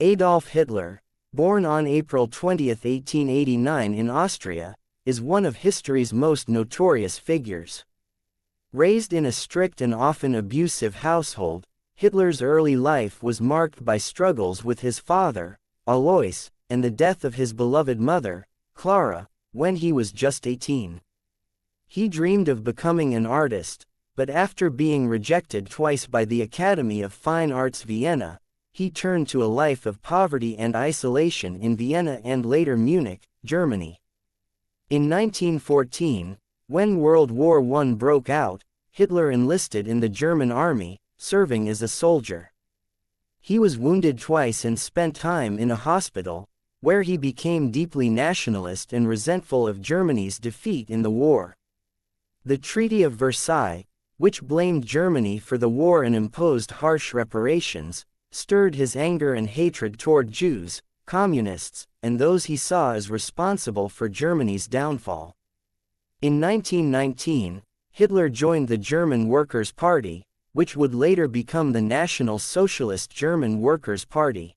Adolf Hitler, born on April 20, 1889 in Austria, is one of history's most notorious figures. Raised in a strict and often abusive household, Hitler's early life was marked by struggles with his father, Alois, and the death of his beloved mother, Clara, when he was just 18. He dreamed of becoming an artist, but after being rejected twice by the Academy of Fine Arts Vienna, he turned to a life of poverty and isolation in Vienna and later Munich, Germany. In 1914, when World War I broke out, Hitler enlisted in the German army, serving as a soldier. He was wounded twice and spent time in a hospital, where he became deeply nationalist and resentful of Germany's defeat in the war. The Treaty of Versailles, which blamed Germany for the war and imposed harsh reparations, stirred his anger and hatred toward Jews, communists, and those he saw as responsible for Germany's downfall. In 1919, Hitler joined the German Workers' Party, which would later become the National Socialist German Workers' Party.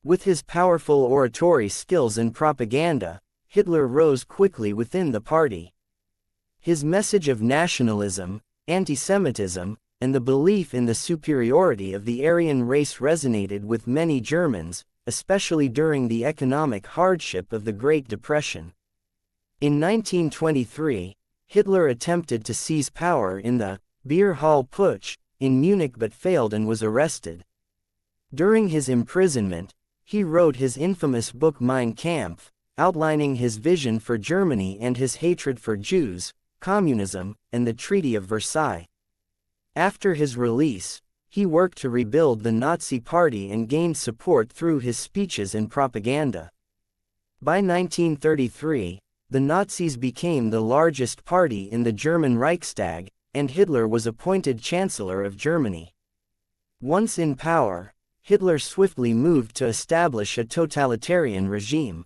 With his powerful oratory skills and propaganda, Hitler rose quickly within the party. His message of nationalism, anti-Semitism, and the belief in the superiority of the Aryan race resonated with many Germans, especially during the economic hardship of the Great Depression. In 1923, Hitler attempted to seize power in the Beer Hall Putsch in Munich but failed and was arrested. During his imprisonment, he wrote his infamous book Mein Kampf, outlining his vision for Germany and his hatred for Jews, communism, and the Treaty of Versailles. After his release, he worked to rebuild the Nazi Party and gained support through his speeches and propaganda. By 1933, the Nazis became the largest party in the German Reichstag, and Hitler was appointed Chancellor of Germany. Once in power, Hitler swiftly moved to establish a totalitarian regime.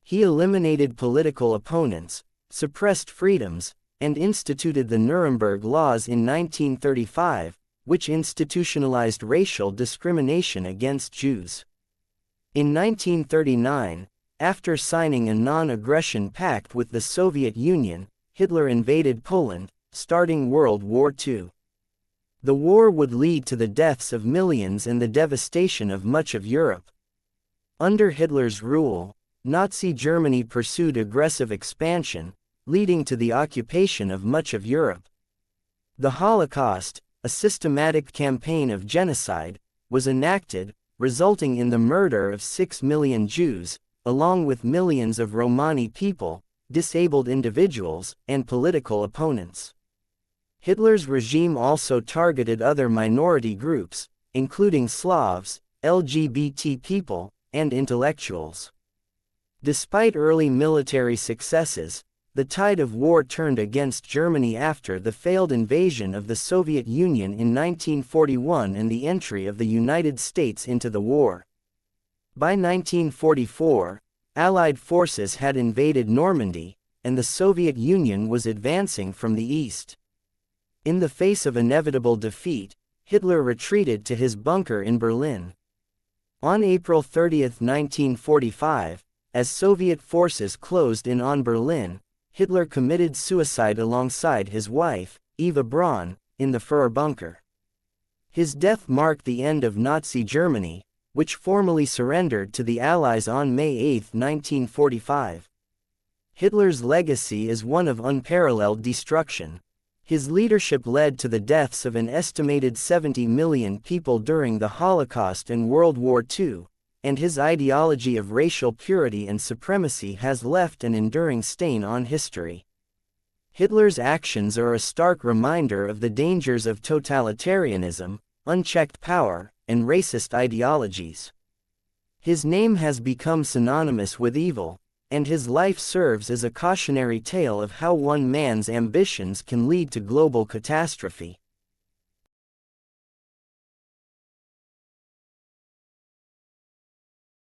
He eliminated political opponents, suppressed freedoms, and instituted the Nuremberg Laws in 1935, which institutionalized racial discrimination against Jews. In 1939, after signing a non-aggression pact with the Soviet Union, Hitler invaded Poland, starting World War II. The war would lead to the deaths of millions and the devastation of much of Europe. Under Hitler's rule, Nazi Germany pursued aggressive expansion, leading to the occupation of much of Europe. The Holocaust, a systematic campaign of genocide, was enacted, resulting in the murder of 6 million Jews, along with millions of Romani people, disabled individuals, and political opponents. Hitler's regime also targeted other minority groups, including Slavs, LGBT people, and intellectuals. Despite early military successes, the tide of war turned against Germany after the failed invasion of the Soviet Union in 1941 and the entry of the United States into the war. By 1944, Allied forces had invaded Normandy, and the Soviet Union was advancing from the east. In the face of inevitable defeat, Hitler retreated to his bunker in Berlin. On April 30, 1945, as Soviet forces closed in on Berlin, Hitler committed suicide alongside his wife, Eva Braun, in the Fuhrer bunker. His death marked the end of Nazi Germany, which formally surrendered to the Allies on May 8, 1945. Hitler's legacy is one of unparalleled destruction. His leadership led to the deaths of an estimated 70 million people during the Holocaust and World War II, and his ideology of racial purity and supremacy has left an enduring stain on history. Hitler's actions are a stark reminder of the dangers of totalitarianism, unchecked power, and racist ideologies. His name has become synonymous with evil, and his life serves as a cautionary tale of how one man's ambitions can lead to global catastrophe.